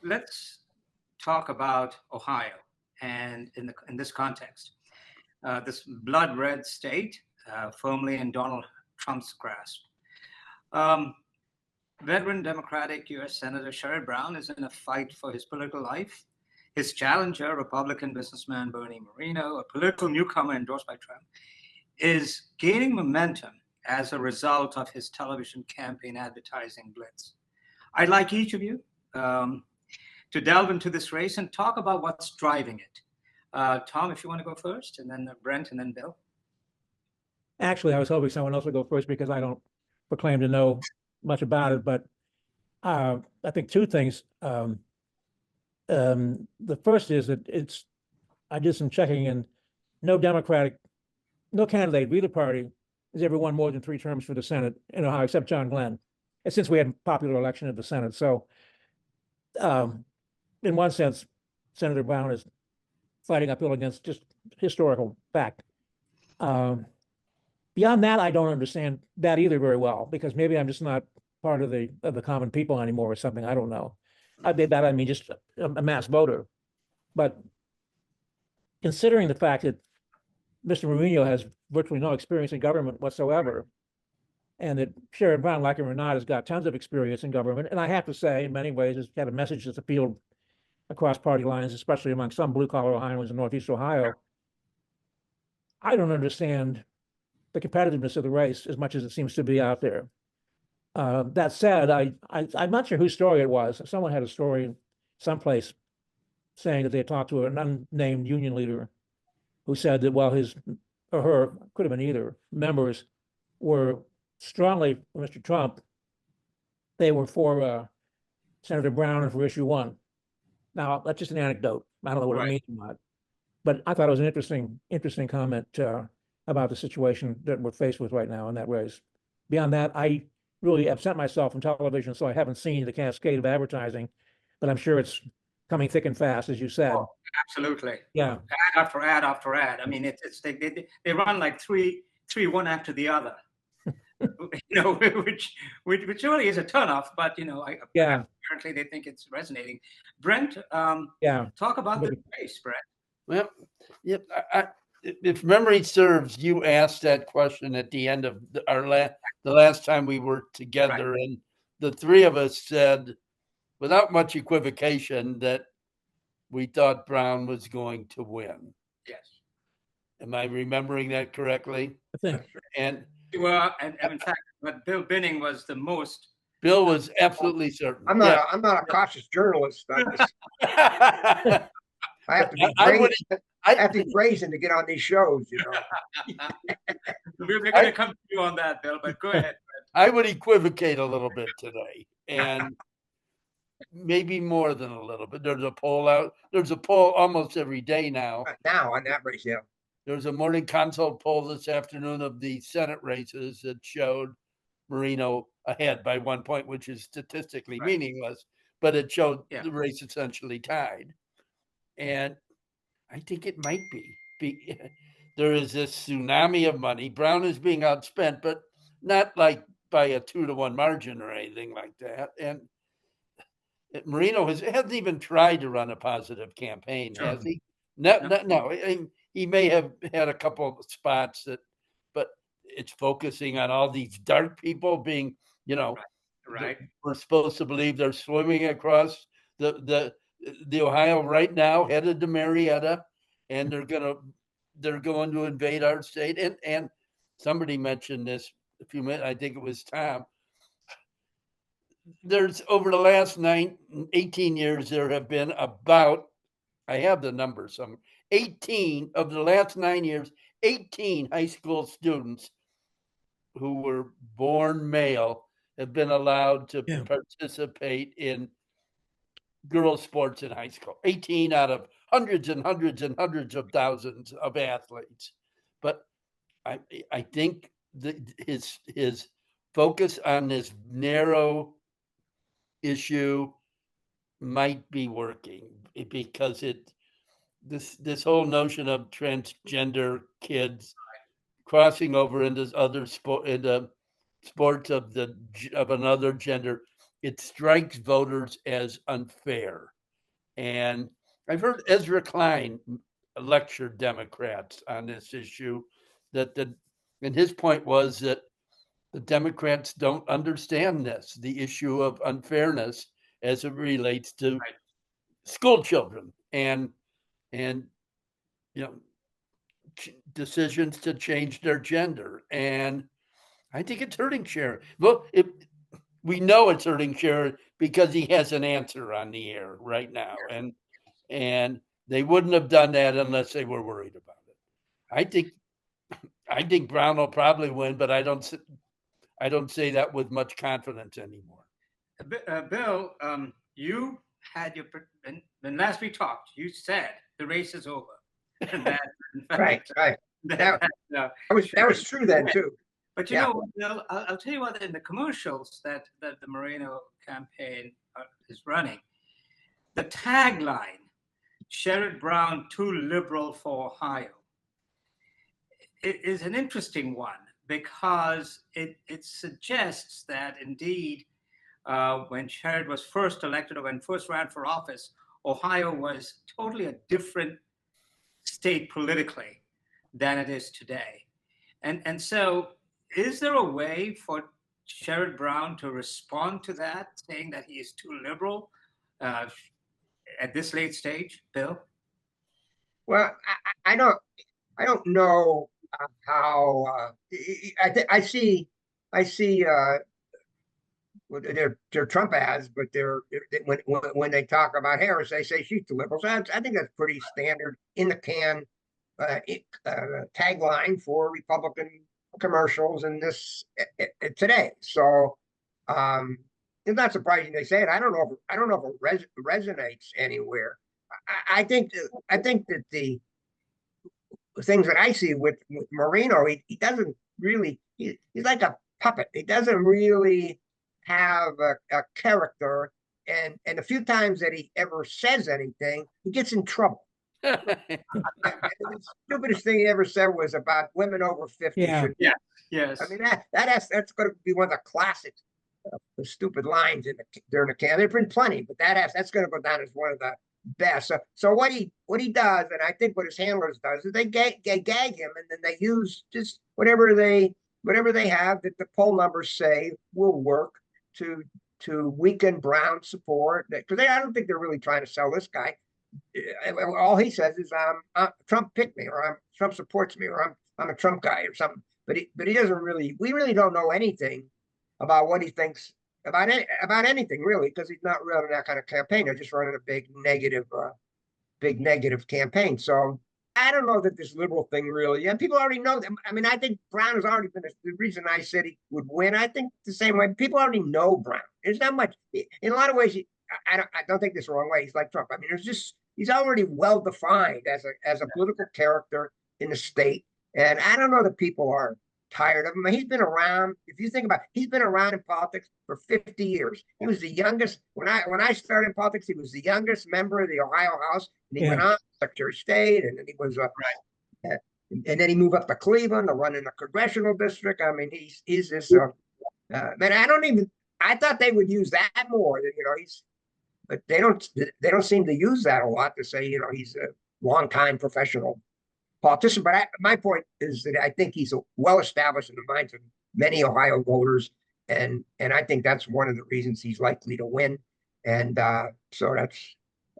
let's talk about Ohio, and in this context, this blood red state, firmly in Donald Trump's grasp. Um, Veteran Democratic U.S. Senator Sherrod Brown is in a fight for his political life. His challenger, Republican businessman Bernie Moreno, a political newcomer endorsed by Trump, is gaining momentum as a result of his television campaign advertising blitz. I'd like each of you um, to delve into this race and talk about what's driving it. Tom, if you want to go first, and then Brent, and then Bill. Actually, I was hoping someone else would go first because I don't proclaim to know much about it. But I think two things. The first is that I did some checking, and no candidate of either party has ever won more than 3 terms for the Senate in Ohio, except John Glenn. And since we had a popular election of the Senate, so in one sense, Senator Brown is fighting uphill against just historical fact. Beyond that, I don't understand that either very well, because maybe I'm just not part of the common people anymore or something. I don't know. I mean just a mass voter. But considering the fact that Mr. Mourinho has virtually no experience in government whatsoever, and that Sherrod Brown, like him or not, has got tons of experience in government, and I have to say, in many ways, has had a message that's appealed across party lines, especially among some blue-collar Ohioans in Northeast Ohio. I don't understand the competitiveness of the race as much as it seems to be out there. That said, I'm not sure whose story it was. Someone had a story someplace saying that they had talked to an unnamed union leader who said that while his or her, could have been either, members were strongly for Mr. Trump, they were for Senator Brown and for issue 1. Now, that's just an anecdote. I don't know what it means or not. But I thought it was an interesting comment about the situation that we're faced with right now in that race. Beyond that, I really absent myself from television, so I haven't seen the cascade of advertising, but I'm sure it's coming thick and fast, as you said. Oh, absolutely. Yeah. Ad after ad after ad. I mean, they run like three, one after the other. Which really is a turnoff, but apparently they think it's resonating. Brent, talk about the race, Brent. Well, yeah, if memory serves, you asked that question at the end of the last time we worked together, right. And the three of us said, without much equivocation, that we thought Brown was going to win. Yes. Am I remembering that correctly? I think. And well, and in fact, but Bill Binning was the most. Bill was absolutely certain. I'm not a cautious journalist. I have to be brazen to get on these shows, We're going to come to you on that, Bill, but go ahead. I would equivocate a little bit today, and maybe more than a little bit. There's a poll out. There's a poll almost every day now. Now on that race, yeah. There's a morning consult poll this afternoon of the Senate races that showed Moreno ahead by 1 point, which is statistically meaningless, but it showed the race essentially tied. And I think it might be. There is this tsunami of money. Brown is being outspent, but not like by a 2-to-1 margin or anything like that. And Moreno hasn't even tried to run a positive campaign, has he? No. He may have had a couple of spots but it's focusing on all these dark people being, right. We're supposed to believe they're swimming across the Ohio right now, headed to Marietta, and they're going to invade our state. And somebody mentioned this a few minutes. I think it was Tom. There's over the last 18 years, there have been about, I have the numbers, 18 of the last 9 years, 18 high school students who were born male have been allowed to participate in girls' sports in high school. 18 out of hundreds and hundreds and hundreds of thousands of athletes. But I think his focus on this narrow issue might be working, because this whole notion of transgender kids crossing over into other sports of another gender it strikes voters as unfair. And I've heard Ezra Klein lecture Democrats on this issue, and his point was that the Democrats don't understand the issue of unfairness as it relates to school children and decisions to change their gender. And I think it's hurting Sharon. Well, we know it's hurting Sharon because he has an answer on the air right now, and they wouldn't have done that unless they were worried about it. I think Brown will probably win, but I don't say that with much confidence anymore. Bill, you had when last we talked, you said the race is over. That, fact, right. That was true then too. But you know, Bill, I'll tell you what. In the commercials that the Moreno campaign is running, the tagline, "Sherrod Brown too liberal for Ohio," it is an interesting one because it suggests that indeed, when Sherrod was first elected or when first ran for office, Ohio was totally a different state politically than it is today. And so is there a way for Sherrod Brown to respond to that, saying that he is too liberal at this late stage, Bill? Well, I don't know how. I see. They're Trump ads, but when they talk about Harris, they say she's too liberal. So I think that's pretty standard in the can tagline for Republican commercials in this today. So it's not surprising they say it. I don't know if it resonates anywhere. I think that the things that I see with Moreno, he doesn't really. He's like a puppet. He doesn't really have a character, and a few times that he ever says anything, he gets in trouble. The stupidest thing he ever said was about women over 50. Yeah. Yes. I mean that's going to be one of the classic the stupid lines during the campaign. There've been plenty, but that's going to go down as one of the best. So what he does, and I think what his handlers does, is they gag him, and then they use just whatever they have that the poll numbers say will work to weaken Brown support, because I don't think they're really trying to sell this guy. All he says is Trump picked me, or Trump supports me, or I'm a Trump guy or something. But he doesn't really. We really don't know anything about what he thinks about anything really, because he's not running that kind of campaign. They're just running a big negative campaign. So I don't know that this liberal thing really, and people already know them. I mean, I think Brown has already been the reason I said he would win. I think the same way. People already know Brown. There's not much, in a lot of ways. I don't think this the wrong way. He's like Trump. I mean, he's already well defined as a political character in the state, and I don't know that people are tired of him. He's been around. If you think about it, he's been around in politics for 50 years. He was the youngest when I started in politics. He was the youngest member of the Ohio House, and he went on Secretary of State, and then he was and then he moved up to Cleveland to run in the congressional district. I mean, he's this. Man, I thought they would use that more. But they don't seem to use that a lot to say he's a longtime professional politician. But my point is that I think he's well established in the minds of many Ohio voters, and I think that's one of the reasons he's likely to win. And so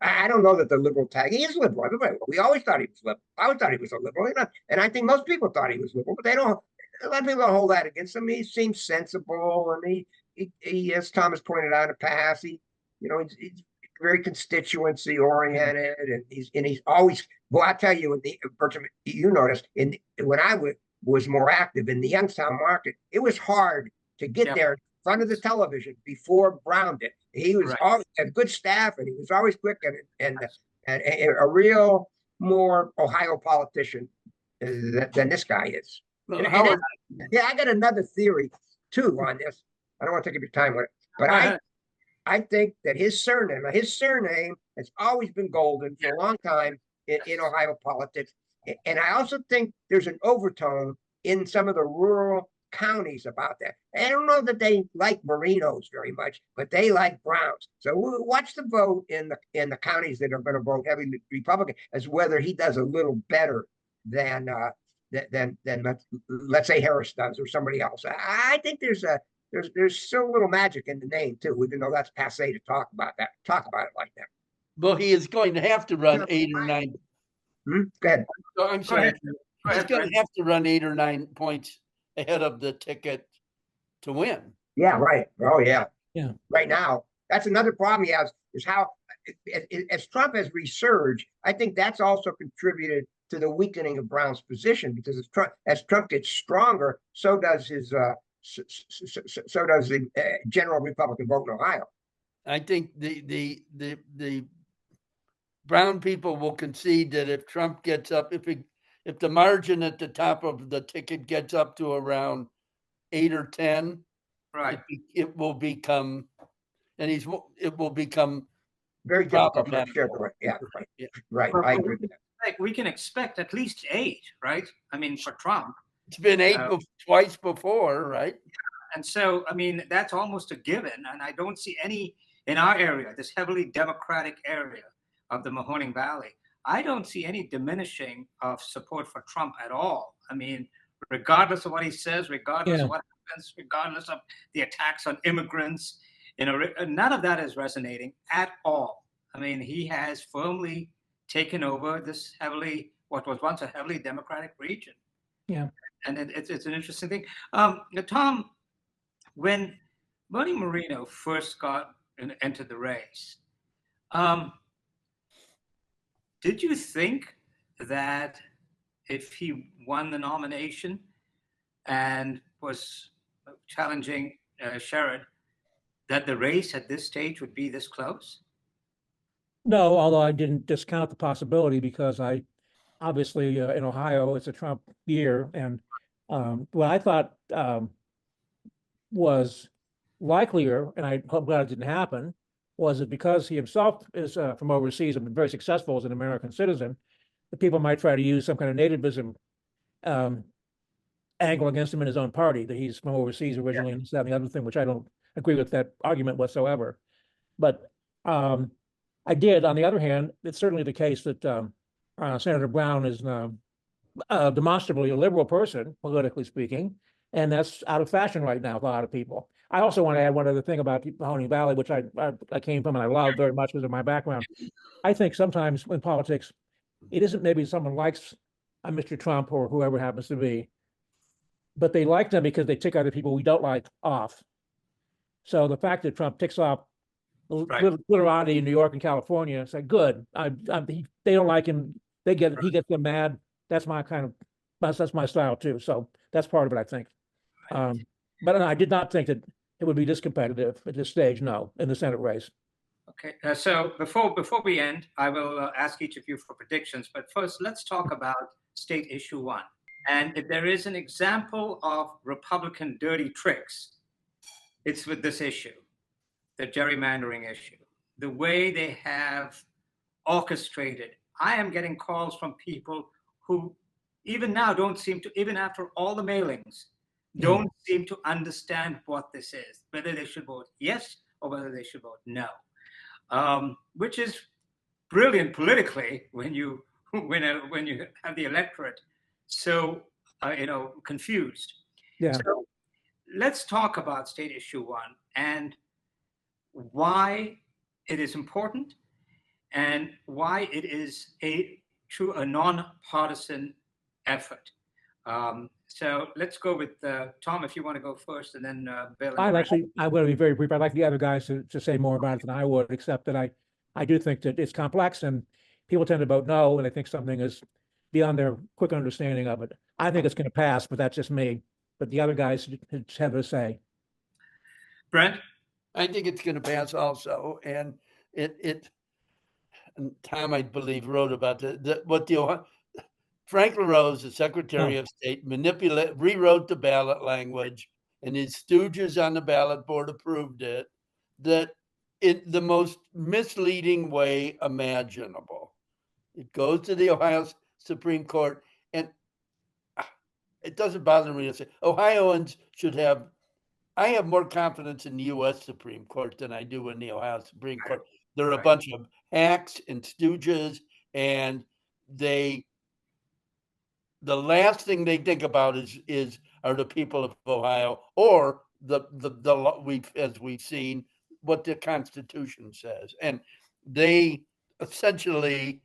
I don't know that the liberal tag. He is liberal. We always thought he was liberal. I always thought he was a liberal, and I think most people thought he was liberal, but they don't. A lot of people don't hold that against him. He seems sensible, and he as Thomas pointed out in the past, he's very constituency oriented, and he's always. Well, I tell you, Bertram, you noticed when I was more active in the Youngstown market, it was hard to get there in front of the television before Brown did. He was always had good staff, and he was always quick and a real more Ohio politician than this guy is. I got another theory too on this. I don't want to take up your time with it, but I think that his surname has always been golden for a long time in Ohio politics. And I also think there's an overtone in some of the rural counties about that. I don't know that they like Marinos very much, but they like Browns. So watch the vote in the counties that are going to vote heavily Republican as whether he does a little better than let's say Harris does or somebody else. I think there's still a little magic in the name too, even though that's passé to talk about it like that. Well, he is going to have to run 8 or 9. Go ahead. Oh, I'm sorry. He's going Brent. to have to run 8 or 9 points ahead of the ticket to win. Yeah, right. Oh, yeah. Yeah. Right now, that's another problem he has is how, as Trump has resurged, I think that's also contributed to the weakening of Brown's position because as Trump gets stronger, so does his so does the general Republican vote in Ohio. I think the Brown people will concede that if Trump gets up, if the margin at the top of the ticket gets up to around 8 or 10, Right. it will become, and it will become very difficult for problematic. sure. Yeah, right. Yeah. Right. I agree with that. Like we can expect at least 8, right? I mean, for Trump. It's been 8 twice before, right? And so, I mean, that's almost a given. And I don't see any in our area, this heavily Democratic area of the Mahoning Valley. I don't see any diminishing of support for Trump at all. I mean, regardless of what he says, regardless of what happens, regardless of the attacks on immigrants, none of that is resonating at all. I mean, he has firmly taken over this what was once a heavily Democratic region. Yeah. And it's an interesting thing. Tom, when Bernie Moreno first entered the race, did you think that if he won the nomination and was challenging Sherrod, that the race at this stage would be this close? No, although I didn't discount the possibility because obviously in Ohio, it's a Trump year. And what I thought was likelier, and I'm glad it didn't happen, was that because he himself is from overseas and been very successful as an American citizen, the people might try to use some kind of nativism angle against him in his own party, that he's from overseas originally, and that and the other thing, which I don't agree with that argument whatsoever. But I did, on the other hand, it's certainly the case that Senator Brown is demonstrably a liberal person, politically speaking, and that's out of fashion right now with a lot of people. I also want to add one other thing about Mahoning Valley, which I came from and I love very much because of my background. I think sometimes in politics, it isn't maybe someone likes a Mr. Trump or whoever it happens to be, but they like them because they tick other people we don't like off. So the fact that Trump ticks off literati in New York and California, it's like, good. They don't like him. He gets them mad. That's my that's my style too. So that's part of it, I think. But I did not think that it would be this competitive at this stage. No, in the Senate race. Okay, so before we end, I will ask each of you for predictions. But first, let's talk about State Issue 1. And if there is an example of Republican dirty tricks, it's with this issue, the gerrymandering issue. The way they have orchestrated. I am getting calls from people who even now don't seem to, even after all the mailings, don't seem to understand what this is, whether they should vote yes or whether they should vote no, which is brilliant politically when you have the electorate so confused. Yeah. So let's talk about State Issue 1 and why it is important and why it is a non-partisan effort. So let's go with Tom, if you want to go first, and then Bill. I'm going to be very brief. I'd like the other guys to say more about it than I would, except that I do think that it's complex and people tend to vote no, and they think something is beyond their quick understanding of it. I think it's going to pass, but that's just me. But the other guys have a say. Brent? I think it's going to pass also. And and Tom, I believe, wrote about Frank LaRose, the Secretary of State, rewrote the ballot language, and his stooges on the ballot board approved it, that in the most misleading way imaginable. It goes to the Ohio Supreme Court, and it doesn't bother me to say Ohioans should have. I have more confidence in the U.S. Supreme Court than I do in the Ohio Supreme Court. They're a Right. bunch of hacks and stooges, and the last thing they think about are the people of Ohio, or we've seen what the Constitution says, and they essentially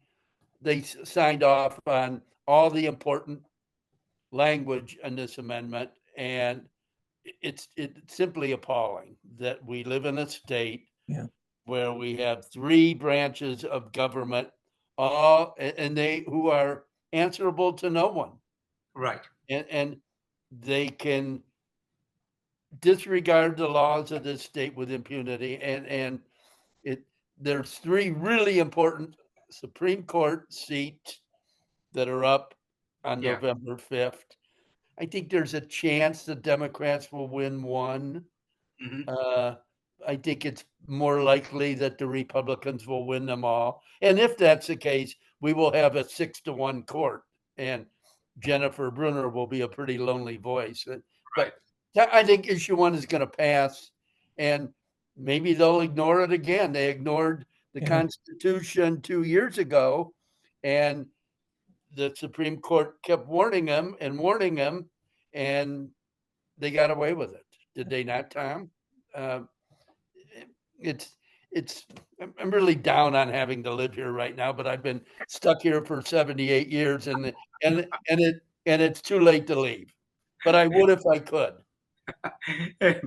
signed off on all the important language in this amendment, and it's simply appalling that we live in a state Yeah. where we have three branches of government, all and they who are answerable to no one, Right. and they can disregard the laws of this state with impunity, and there's three really important Supreme Court seats that are up on Yeah. November 5th. I think there's a chance the Democrats will win one. Mhm. I think it's more likely that the Republicans will win them all. And if that's the case, we will have a 6-1 court, and Jennifer Brunner will be a pretty lonely voice. But I think issue one is going to pass, and maybe they'll ignore it again. They ignored the Yeah. Constitution 2 years ago, and the Supreme Court kept warning them, and they got away with it. Did they not, Tom? I'm really down on having to live here right now, but I've been stuck here for 78 years, and it's too late to leave. But I would if I could.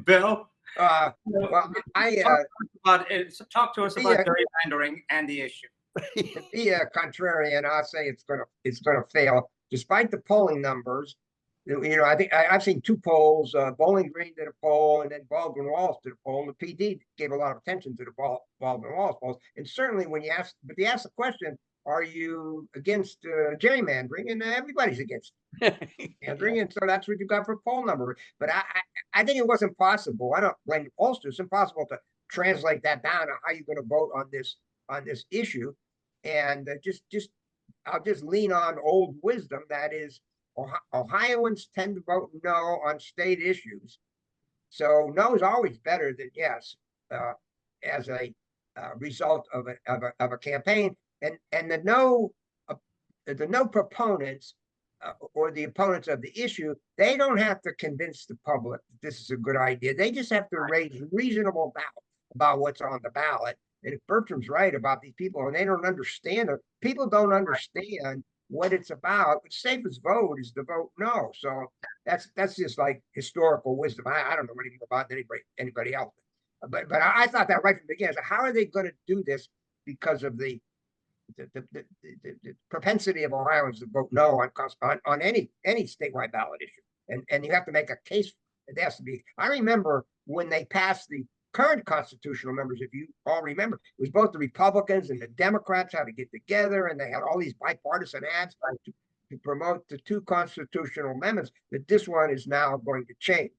Bill, Well, talk to us about gerrymandering and the issue. to be a contrarian, I'll say it's gonna fail, despite the polling numbers. I think I've seen two polls. Bowling Green did a poll, and then Baldwin Wallace did a poll. And the PD gave a lot of attention to the Baldwin Wallace polls. And certainly, when you ask the question, "Are you against gerrymandering?" and everybody's against gerrymandering, and so that's what you got for poll number. But I think it wasn't possible. I don't blame the pollsters. It's impossible to translate that down to how you're going to vote on this issue. And I'll just lean on old wisdom. That is, Ohioans tend to vote no on state issues. So no is always better than yes, as a result of a campaign. And the no proponents or the opponents of the issue, they don't have to convince the public that this is a good idea. They just have to raise reasonable doubt about what's on the ballot. And if Bertram's right about these people and they don't understand it, people don't understand what it's about. The safest vote is to vote no. So that's just like historical wisdom. I don't know anything about anybody else. But I thought that right from the beginning. So how are they going to do this because of the propensity of Ohioans to vote no on any statewide ballot issue? And you have to make a case. It has to be. I remember when they passed the current constitutional members, if you all remember, it was both the Republicans and the Democrats had to get together, and they had all these bipartisan ads to promote the two constitutional amendments. That this one is now going to change.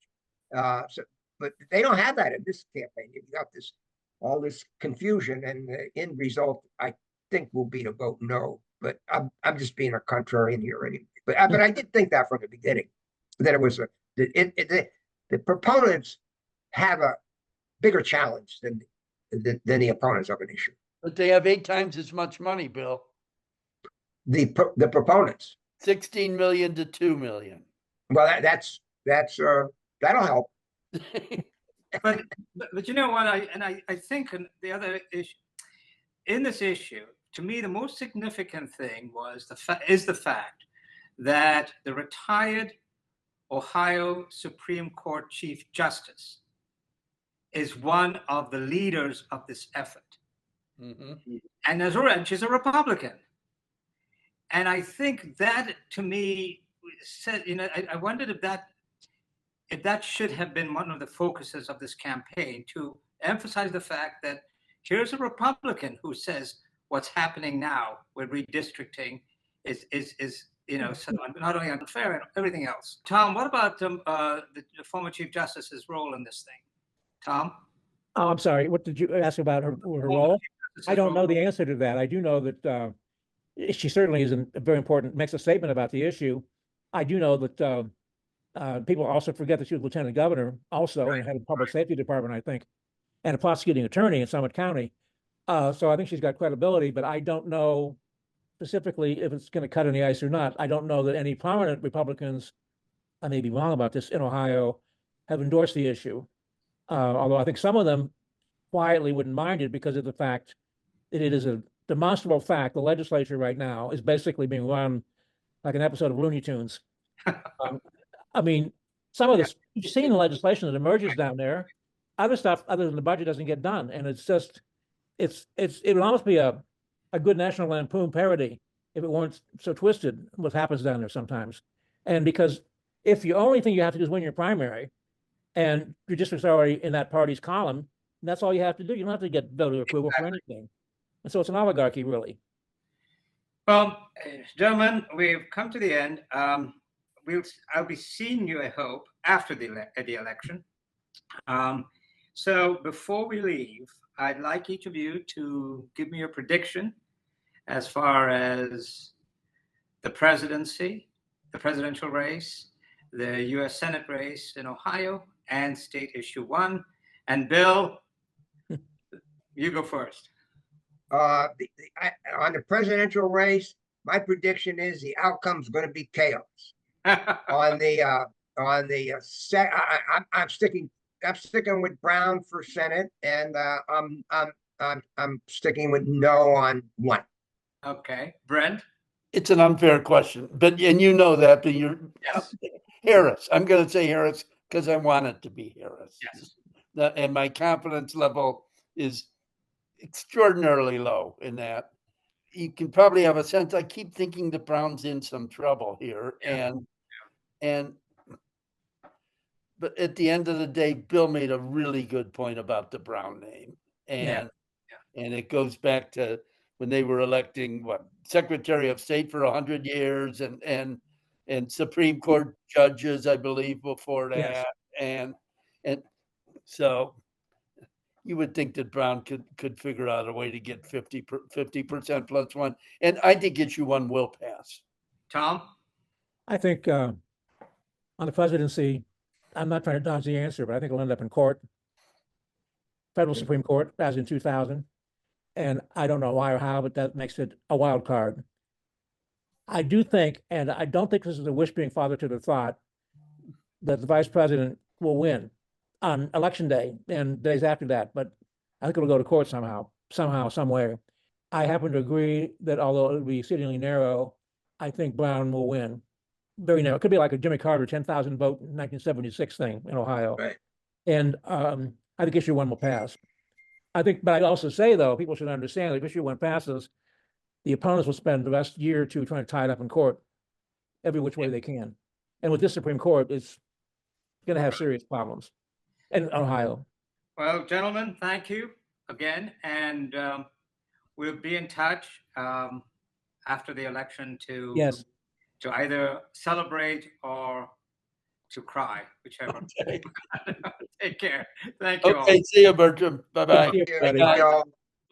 But they don't have that in this campaign. You've got all this confusion, and the end result, I think, will be to vote no. But I'm just being a contrarian here anyway. But I did think that from the beginning, that it was the proponents have a bigger challenge than the opponents of an issue. But they have 8 times as much money, Bill. The proponents, 16 million to 2 million. Well, that'll help. But you know what? I think the other issue in this issue, to me, the most significant thing is the fact that the retired Ohio Supreme Court Chief Justice is one of the leaders of this effort. Mm-hmm. And she's a Republican. And I think that, to me, said, I wondered if that should have been one of the focuses of this campaign, to emphasize the fact that here's a Republican who says what's happening now with redistricting is not only unfair and everything else. Tom, what about the former Chief Justice's role in this thing? Tom? Oh, I'm sorry. What did you ask about her role? I don't know the answer to that. I do know that she certainly is very important, makes a statement about the issue. I do know that People also forget that she was lieutenant governor also and had a public safety department, I think, and a prosecuting attorney in Summit County. So I think she's got credibility, but I don't know specifically if it's going to cut any ice or not. I don't know that any prominent Republicans, I may be wrong about this, in Ohio have endorsed the issue. Although I think some of them quietly wouldn't mind it because of the fact that it is a demonstrable fact. The legislature right now is basically being run like an episode of Looney Tunes. I mean, some of this, you've seen the legislation that emerges down there. Other stuff other than the budget doesn't get done. And it's just, it would almost be a good National Lampoon parody if it weren't so twisted what happens down there sometimes. And because if the only thing you have to do is win your primary and your district's already in that party's column, that's all you have to do. You don't have to get voter approval for anything. And so it's an oligarchy, really. Well, gentlemen, we've come to the end. I'll be seeing you, I hope, after the election. So before we leave, I'd like each of you to give me your prediction as far as the presidency, the presidential race, the U.S. Senate race in Ohio, and state issue 1. And Bill, you go first. On the presidential race, my prediction is the outcome's going to be chaos. I'm sticking with Brown for Senate, and I'm sticking with no on 1. Okay, Brent. It's an unfair question, and you know that, but you're Harris. I'm going to say Harris because I want it to be Harris. Yes. And my confidence level is extraordinarily low in that. You can probably have a sense. I keep thinking that Brown's in some trouble here, but at the end of the day, Bill made a really good point about the Brown name, and it goes back to when they were electing Secretary of State for 100 years and Supreme Court judges, I believe, before that, and so you would think that Brown could figure out a way to get 50% plus 1, and I think issue 1 will pass. Tom? I think on the presidency, I'm not trying to dodge the answer, but I think it'll end up in court, federal Supreme Court, as in 2000. And I don't know why or how, but that makes it a wild card. I do think, and I don't think this is a wish being father to the thought, that the vice president will win on election day and days after that, but I think it'll go to court somehow, somewhere. I happen to agree that although it'll be exceedingly narrow, I think Brown will win. Very narrow. It could be like a Jimmy Carter 10,000 vote 1976 thing in Ohio. Right. And I think issue 1 will pass. I think, but I'd also say, though, people should understand that if issue 1 passes, the opponents will spend the last year or two trying to tie it up in court every which way they can. And with this Supreme Court, it's going to have serious problems in Ohio. Well, gentlemen, thank you again. And we'll be in touch after the election to either celebrate or to cry, whichever. Okay. Take care. Thank you all. Okay, see you, Bertram. Bye-bye. Thank you, everybody.